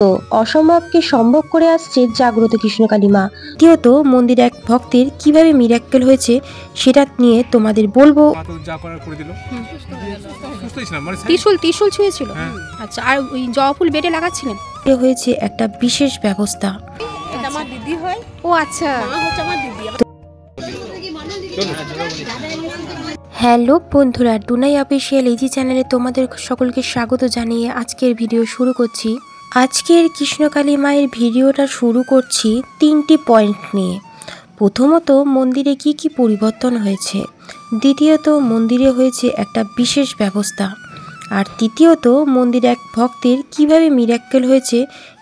তো অসম্ভবকে সম্ভব করে আসছে জাগ্রত কৃষ্ণকালী মা। দ্বিতীয়ত মন্দিরে এক ভক্তের কিভাবে মিরাক্কেল হয়েছে সেটা নিয়ে তোমাদের বলবো। ত্রিশূল ছুঁয়েছিল। আচ্ছা, আর ওই জবা ফুল বেটে লাগাচ্ছিলেন। হয়েছে একটা বিশেষ ব্যবস্থা। এটা আমার দিদি হয়। ও আচ্ছা, হচ্ছে আমার দিদি। হ্যালো বন্ধুরা, টুনাই অফিসিয়াল ইজি চ্যানেলে তোমাদের সকলকে স্বাগত জানিয়ে আজকের ভিডিও শুরু করছি। আজকের কৃষ্ণকালী মায়ের ভিডিওটা শুরু করছি 3টি পয়েন্ট নিয়ে। প্রথমত, মন্দিরে কি কি পরিবর্তন হয়েছে। দ্বিতীয়ত, মন্দিরে হয়েছে একটা বিশেষ ব্যবস্থা। আর তৃতীয়ত, মন্দিরে এক ভক্তের কিভাবে মিরাক্কেল হয়েছে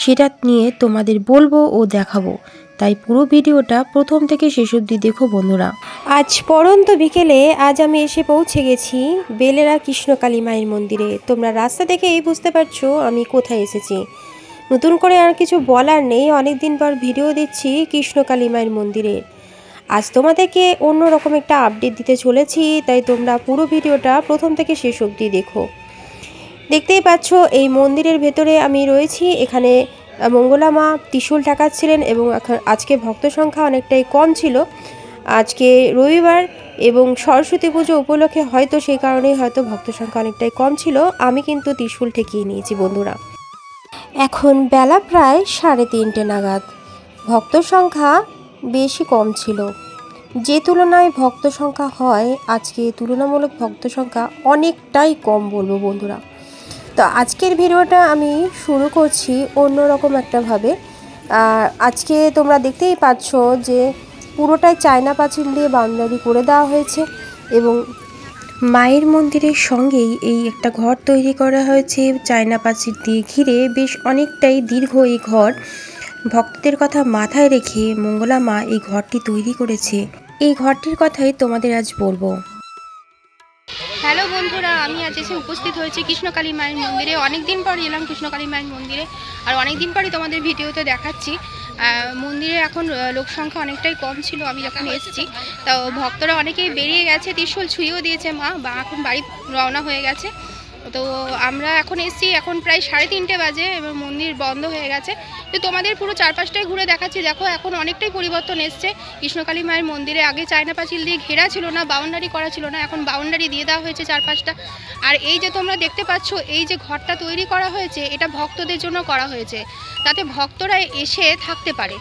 সেটা নিয়ে তোমাদের বলবো ও দেখাবো। তাই পুরো ভিডিওটা প্রথম থেকে শেষ অবধি দেখো বন্ধুরা। আজ পরন্ত বিকেলে আমি এসে পৌঁছে গেছি বেলেরা কৃষ্ণকালী মায়ের মন্দিরে। তোমরা রাস্তা দেখেই বুঝতে পারছো আমি কোথায় এসেছি। নতুন করে আর কিছু বলার নেই, অনেকদিন পর ভিডিও দিচ্ছি কৃষ্ণকালী মায়ের মন্দিরে। আজ তোমাদেরকে অন্যরকম একটা আপডেট দিতে চলেছি, তাই তোমরা পুরো ভিডিওটা প্রথম থেকে শেষ অবধি দেখো। দেখতেই পাচ্ছ এই মন্দিরের ভেতরে আমি রয়েছি। এখানে মঙ্গলা মা ত্রিশূল ঠাকাচ্ছিলেন এবং আজকে ভক্ত সংখ্যা অনেকটাই কম ছিল। আজকে রবিবার এবং সরস্বতী পুজো উপলক্ষে হয়তো সেই কারণেই হয়তো ভক্ত সংখ্যা অনেকটাই কম ছিল। আমি কিন্তু ত্রিশূল ঠেকিয়ে নিয়েছি বন্ধুরা। এখন বেলা প্রায় 3:30 নাগাদ। ভক্ত সংখ্যা বেশি কম ছিল। যে তুলনায় ভক্ত সংখ্যা হয়, আজকে তুলনামূলক ভক্ত সংখ্যা অনেকটাই কম বলবো বন্ধুরা। তো আজকের ভিডিওটা আমি শুরু করছি অন্যরকম একটাভাবে। আজকে তোমরা দেখতেই পাচ্ছ যে পুরোটাই চায়না পাঁচিল দিয়ে বাউন্ডারি করে দেওয়া হয়েছে এবং মায়ের মন্দিরের সঙ্গেই এই একটা ঘর তৈরি করা হয়েছে চায়না পাঁচিল দিয়ে ঘিরে। বেশ অনেকটাই দীর্ঘ এই ঘর। ভক্তদের কথা মাথায় রেখে মঙ্গলা মা এই ঘরটি তৈরি করেছে। এই ঘরটির কথাই তোমাদের আজ বলবো। হ্যালো বন্ধুরা, আমি আজ এসে উপস্থিত হয়েছি কৃষ্ণকালী মায়ের মন্দিরে। অনেকদিন পর এলাম কৃষ্ণকালী মায়ের মন্দিরে, আর অনেকদিন পরই তোমাদের ভিডিওতে দেখাচ্ছি। মন্দিরে এখন লোক সংখ্যা অনেকটাই কম ছিল আমি যখন এসেছি। তো ভক্তরা অনেকেই বেরিয়ে গেছে, ত্রিশূল ছুঁয়েও দিয়েছে মা, বা এখন বাড়ি রওনা হয়ে গেছে। তো আমরা এখন এসেছি, এখন প্রায় 3:30 বাজে এবং মন্দির বন্ধ হয়ে গেছে। তো তোমাদের পুরো চারপাশটাই ঘুরে দেখাচ্ছি। দেখো এখন অনেকটাই পরিবর্তন এসছে কৃষ্ণকালী মায়ের মন্দিরে। আগে চায়না পাঁচিল দিয়ে ঘেরা ছিল না, বাউন্ডারি করা ছিল না, এখন বাউন্ডারি দিয়ে দেওয়া হয়েছে চারপাশটা। আর এই যে তোমরা দেখতে পাচ্ছ এই যে ঘরটা তৈরি করা হয়েছে, এটা ভক্তদের জন্য করা হয়েছে, তাতে ভক্তরা এসে থাকতে পারে।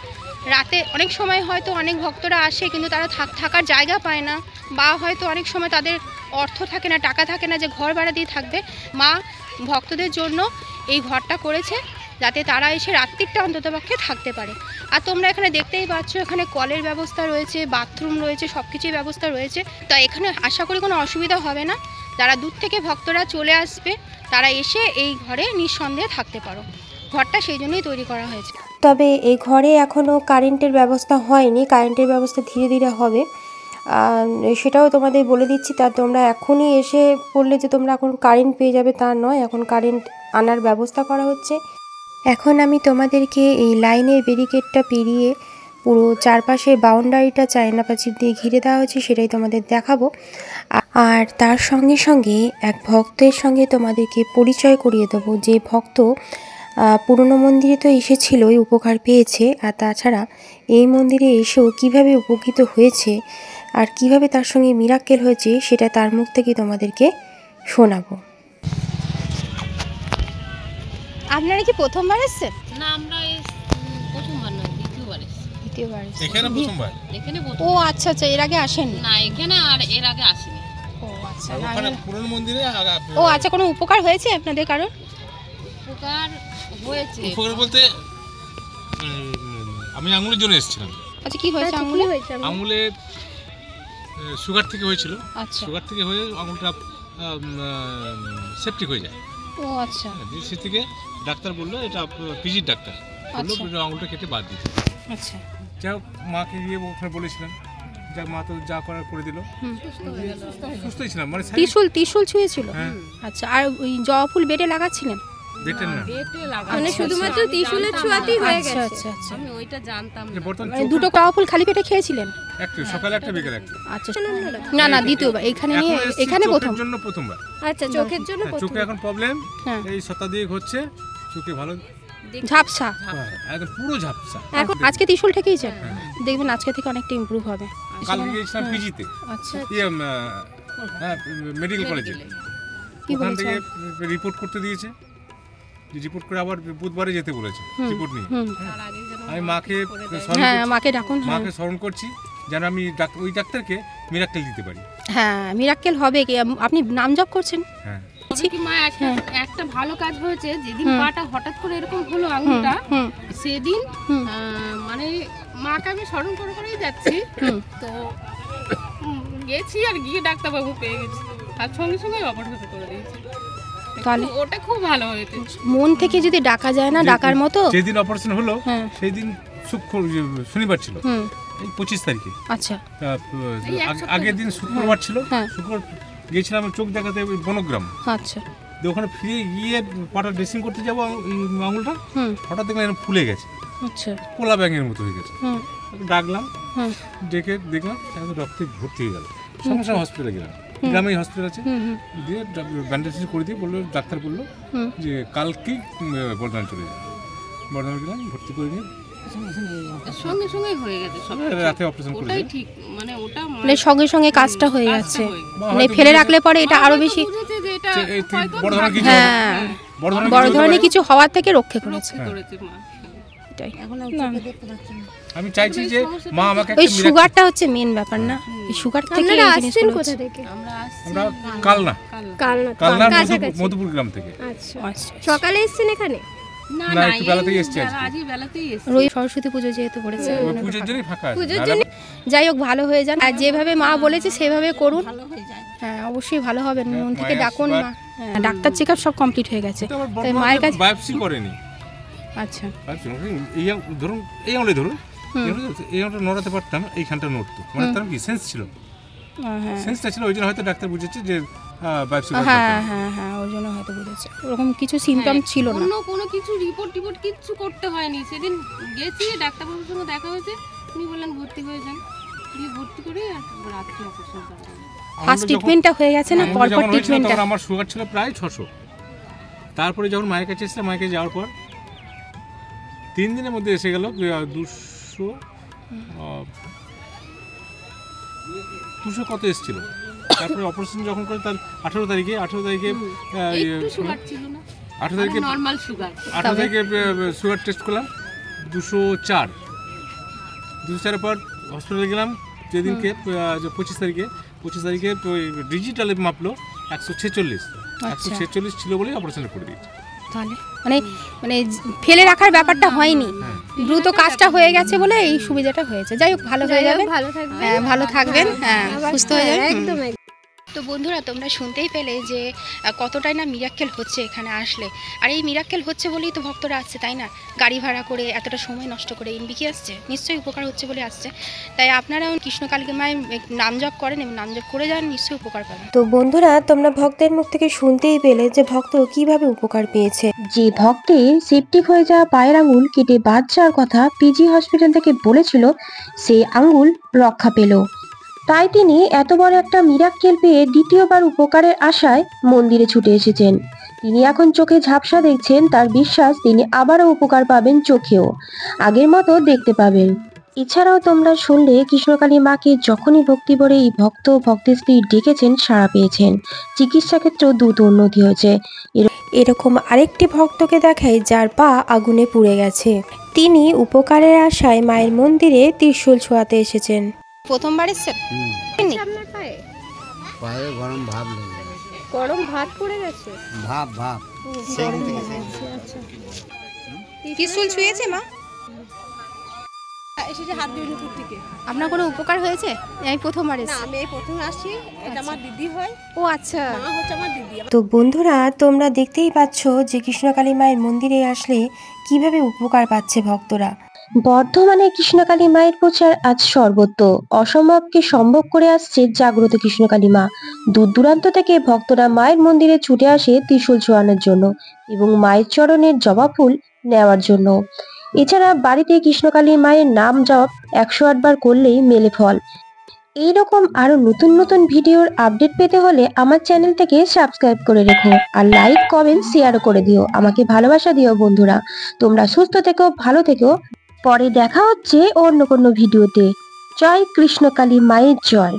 রাতে অনেক সময় হয়তো অনেক ভক্তরা আসে কিন্তু তারা থাকার জায়গা পায় না, বা হয়তো অনেক সময় তাদের অর্থ থাকে না, টাকা থাকে না যে ঘর ভাড়া দিয়ে থাকবে। মা ভক্তদের জন্য এই ঘরটা করেছে যাতে তারা এসে রাত্রিটা অন্ততপক্ষে থাকতে পারে। আর তোমরা এখানে দেখতেই পাচ্ছ এখানে কলের ব্যবস্থা রয়েছে, বাথরুম রয়েছে, সব কিছুই ব্যবস্থা রয়েছে। তো এখানে আশা করি কোনো অসুবিধা হবে না। যারা দূর থেকে ভক্তরা চলে আসবে তারা এসে এই ঘরে নিঃসন্দেহে থাকতে পারো। ঘরটা সেই জন্যই তৈরি করা হয়েছে। তবে এই ঘরে এখনও কারেন্টের ব্যবস্থা হয়নি, কারেন্টের ব্যবস্থা ধীরে ধীরে হবে। সেটাও তোমাদের বলে দিচ্ছি। তা তোমরা এখনই এসে পড়লে যে তোমরা এখন কারেন্ট পেয়ে যাবে তা নয়, এখন কারেন্ট আনার ব্যবস্থা করা হচ্ছে। এখন আমি তোমাদেরকে এই লাইনের ব্যারিকেডটা পেরিয়ে পুরো চারপাশে বাউন্ডারিটা চায়না পাঁচিল দিয়ে ঘিরে দেওয়া হয়েছে সেটাই তোমাদের দেখাবো। আর তার সঙ্গে সঙ্গে এক ভক্তের সঙ্গে তোমাদেরকে পরিচয় করিয়ে দেবো, যে ভক্ত পুরনো মন্দিরে তো এসেছিলই, উপকার পেয়েছে, আর তাছাড়া এই মন্দিরে এসেও কিভাবে উপকৃত হয়েছে আর কিভাবে তার সঙ্গে মিরাক্কেল হয়েছে সেটা তার মুখ থেকে তোমাদেরকে শোনাবো। আপনারা কি প্রথমবার এসেছেন? না, আমরা প্রথমবার নয়, দ্বিতীয়বার এসেছি। দ্বিতীয়বার এখানে প্রথমবার? এখানে প্রথম। ও আচ্ছা আচ্ছা, এর আগে আসেননি? না, এখানে আর এর আগে আসিনি। ও আচ্ছা, ওখানে পুরনো মন্দিরে ও আচ্ছা, কোনো উপকার হয়েছে আপনাদের কারোর? উপকার হয়েছে। উপকার বলতে আমি আঙুলের জন্য এসেছিলাম। আচ্ছা, কি হয়েছে আঙুলে? আঙুলে সুগার থেকে হয়েছিল। আচ্ছা, সুগার থেকে হয়ে আঙুলটা সেপটিক হয়ে যায়। ও আচ্ছা, সে থেকে ডাক্তার বললো, এটা পিজির ডাক্তার বললো আঙুলটা কেটে বাদ দিতে। আচ্ছা, যাই হোক, মাকে গিয়ে ওখানে বলেছিলাম, যাক মা তো যা করার করে দিল, সুস্থই ছিলাম। মানে ত্রিশূল ছুঁয়েছিল? হ্যাঁ। আচ্ছা, আর ওই জবা ফুল বেটে লাগাচ্ছিলেন? বেটেন না, মানে শুধুমাত্র ত্রিশূলের ছোঁয়াতেই হয়ে গেছে? আচ্ছা আচ্ছা, আমি ওইটা জানতাম না। বর্তমানে দুটো জবা ফুল খালি পেটে খেয়েছিলেন? একটা সকালে একটা বিকেলে একটা। আচ্ছা, না না, দ্বিতীয়বার এখানে নিয়ে এখানে প্রথমবার। আচ্ছা, চোখের জন্য চোখে এখন প্রবলেম, হ্যাঁ, এই শতাধিক হচ্ছে, চোখে ভালো ঝাপসা। হ্যাঁ, একদম পুরো ঝাপসা। এখন আজকে ত্রিশূল থেকেই যান, দেখবেন আজকে থেকে অনেকটা ইমপ্রুভ হবে। কালকে গিয়েছিলাম পিজিতে, আচ্ছা, হ্যাঁ মেডিকেল কলেজে, কি ওখান বলেছে? থেকে রিপোর্ট করতে দিয়েছে, রিপোর্ট করে আবার বুধবারে যেতে বলেছে রিপোর্ট নিয়ে। তার আগে যেন আমি মাকে হ্যাঁ মাকে ডাকুন। হ্যাঁ মাকে স্মরণ করছি যেন আমি ওই ডাক্তারকে মিরাক্কেল দিতে পারি। হ্যাঁ মিরাক্কেল হবে কি, আপনি নাম জপ করছেন। হ্যাঁ তবে কি মা একটা ভালো কাজ হয়েছে, যেদিন পাটা হঠাৎ করে এরকম হলো আঙুলটা, সেদিন মানে মাকে আমি স্মরণ করে করেই যাচ্ছি, তো গেছি আর গিয়ে ডাক্তারবাবু পেয়ে গেছি, আর সঙ্গে সঙ্গে অপারেশন করে দিয়েছি। তাহলে ওটা খুব ভালো হয়েছে। মন থেকে যদি ডাকা যায় না, ডাকার মতো। যেদিন অপারেশন হলো হ্যাঁ। সেই দিন শনিবার ছিল, এই 25 তারিখে। আচ্ছা আগের দিন শুক্রবার ছিল, হ্যাঁ। শুক্রবার গিয়েছিলাম চোখ দেখাতে ওই বনগ্রাম। আচ্ছা দিয়ে ওখানে ফিরে গিয়ে পাটা ড্রেসিং করতে যাবো, আঙুলটা হঠাৎ দেখলাম এরকম ফুলে গেছে, আচ্ছা কোলা ব্যাঙের মতো হয়ে গেছে। ডাকলাম, হুম। ডেকে দেখলাম একদম রক্তে ভর্তি হয়ে গেল। সঙ্গে সঙ্গে হসপিটালে গেলাম, গ্রামেই হসপিটাল আছে, দিয়ে ব্যান্ডেজ করে দিয়ে বললো, ডাক্তার বললো যে কালকেই বর্ধমান চলে যাবে। বর্ধমান গেলাম, ভর্তি করে নিয়ে সঙ্গে সঙ্গে হয়ে গেছে সব, রাতে অপারেশন করে ওটাই দিল। ঠিক। মানে ওটা মানে সঙ্গে সঙ্গে কাজটা হয়ে যাচ্ছে, মানে হয়তো ফেলে রাখলে পরে এটা আরো বেশি। বুঝেছে যে এটা এই হয়তো বড় ধরনের কিছু হ্যাঁ বড় বড় ধরনের কিছু হওয়ার থেকে রক্ষা করেছে। করেছে মা। এটাই আমি চাইছি যে মা আমাকে ওই একটা সুগারটা হচ্ছে মেন ব্যাপার না, এই সুগার থেকে এই জিনিসগুলো হচ্ছে। আমরা আসছি আমরা কালনা মধুপুর গ্রাম থেকে। আচ্ছা সকালে এসেছেন এখানে? না না, না একটু বেলাতেই এসছি আজকে। আজই বেলাতেই এসছি। রবি সরস্বতী পুজো যেহেতু পড়েছে, ওই পুজোর জন্যই ফাঁকা আছে। পুজোর নাহলে জন্য যাই হোক ভালো হয়ে যান, আর যেভাবে মা বলেছে সেভাবে করুন। ভালো হয়ে যায়। হ্যাঁ অবশ্যই ভালো হবেন, মন থেকে মায়ের ডাকুন। আশীর্বাদ। মা হ্যাঁ, ডাক্তার চেক আপ সব কমপ্লিট হয়ে গেছে, কিন্তু আমার তাই মায়ের কাছে। বায়োপসি করেনি। আচ্ছা এই ধরুন, এই আঙুলে ধরুন, এই আঙুলটা নড়াতে পারতাম, এইখানটা নড়তো, মানে তার কি সেন্স ছিল, হ্যাঁ সেন্সটা ছিল, ওই জন্য হয়তো ডাক্তার বুঝেছে যে বায়োপসি করা হ্যাঁ দরকার। হ্যাঁ হ্যাঁ ওর জন্য হয়তো বুঝেছে, ওরকম কিছু সিমটম ছিল না। অন্য কোনো কিছু রিপোর্ট কিচ্ছু করতে হয়নি। সেদিন গেছি, ডাক্তারবাবুর সঙ্গে দেখা হয়েছে, উনি বললেন ভর্তি হয়ে যান, দিয়ে ভর্তি করে আর রাত্রে অপারেশন করা হলো। ফার্স্ট ট্রিটমেন্টটা হয়ে গেছে না, আমাদের পরপর যখন হয়েছিল ট্রিটমেন্টটা। তখন আমার সুগার ছিল প্রায় 600। তারপরে যখন মায়ের কাছে এসেছিলাম, মায়ের কাছে যাওয়ার পর 3 দিনের মধ্যে এসে গেল 200 কত এসেছিল। তারপরে অপারেশন যখন করে তার 18 তারিখে একটু সুগার ছিল না, 18 তারিখে নরমাল সুগার। 18 তারিখে সুগার টেস্ট করলাম 204। 204 পর হসপিটালে গেলাম, যেদিনকে 25 তারিখে ওই ডিজিটালে মাপলো 146। 146 ছিল বলেই অপারেশনটা করে দিয়েছে। তাহলে মানে মানে ফেলে রাখার ব্যাপারটা হয়নি, দ্রুত কাজটা হয়ে গেছে বলে এই সুবিধাটা হয়েছে। যাই হোক ভালো হয়ে যাবে, ভালো থাকবেন। হ্যাঁ ভালো থাকবেন, হ্যাঁ সুস্থ হয়ে যাবেন। একদম তো বন্ধুরা তোমরা শুনতেই পেলে যে কতটাই না মিরাক্কেল হচ্ছে এখানে আসলে, আর এই মিরাক্কেল হচ্ছে বলেই তো ভক্তরা আসছে, তাই না? গাড়ি ভাড়া করে এতটা সময় নষ্ট করে ইনবিকি আসছে, নিশ্চয়ই উপকার হচ্ছে বলে আসছে। তাই আপনারাও কৃষ্ণকালী মায়ের নাম জপ করেন এবং নাম জপ করে যান, নিশ্চয়ই উপকার পাবেন। তো বন্ধুরা তোমরা ভক্তের মুখ থেকে শুনতেই পেলে যে ভক্ত কিভাবে উপকার পেয়েছে। যে ভক্তের সেপটিক হয়ে যাওয়া পায়ের আঙুল কেটে বাদ যাওয়ার কথা পিজি হসপিটাল থেকে বলেছিল, সেই আঙুল রক্ষা পেল। তাই তিনি এত বড় একটা মিরাক্কেল পেয়ে দ্বিতীয়বার উপকারের আশায় মন্দিরে ছুটে এসেছেন। তিনি এখন চোখে ঝাপসা দেখছেন, তার বিশ্বাস তিনি আবারও উপকার পাবেন, চোখেও আগের মতো দেখতে পাবেন। এছাড়াও তোমরা শুনলে কৃষ্ণকালী মাকে যখনই ভক্তি ভরে এই ভক্তের স্ত্রী ডেকেছেন, সাড়া পেয়েছেন, চিকিৎসা ক্ষেত্রেও দ্রুত উন্নতি হয়েছে। এরকম আরেকটি ভক্তকে দেখায় যার পা আগুনে পুড়ে গেছে। তিনি উপকারের আশায় মায়ের মন্দিরে ত্রিশূল ছোঁয়াতে এসেছেন। প্রথমবার এসছেন? আপনার পায়ে পায়ে গরম ভাব লেগে গেছে। গরম ভাত পড়ে গেছে। ভাব ত্রিশূল ছুঁয়েছে মা? এসেছে হাত দিয়ে উপর থেকে। আপনার কোনো উপকার হয়েছে? আমি প্রথমবার না এসেছি। আমি এই প্রথম আসছি, এটা আমার দিদি হয়, ও আচ্ছা, মা হচ্ছে আমার দিদি। তো বন্ধুরা তোমরা দেখতেই পাচ্ছ যে কৃষ্ণকালী মায়ের মন্দিরে আসলে কিভাবে উপকার পাচ্ছে ভক্তরা। বর্ধমানে কৃষ্ণকালী মায়ের প্রচার আজ সর্বত্র, অসম্ভবকে সম্ভব করে আসছে জাগ্রত কৃষ্ণকালী মা। দূর দূরান্ত থেকে ভক্তরা মায়ের মন্দিরে ছুটে আসে ত্রিশূল ছোঁয়ানোর জন্য এবং মায়ের চরণের জবা ফুল নেওয়ার জন্য। এছাড়া বাড়িতে কৃষ্ণকালী মায়ের নাম জপ 108 বার করলেই মেলে ফল। এইরকম আরো নতুন নতুন ভিডিওর আপডেট পেতে হলে আমার চ্যানেলটাকে সাবস্ক্রাইব করে রেখো, আর লাইক কমেন্ট শেয়ারও করে দিও। আমাকে ভালোবাসা দিও বন্ধুরা। তোমরা সুস্থ থেকো, ভালো থেকো। পরে দেখা হচ্ছে অন্য কোনো ভিডিওতে। জয় কৃষ্ণকালী মায়ের জয়।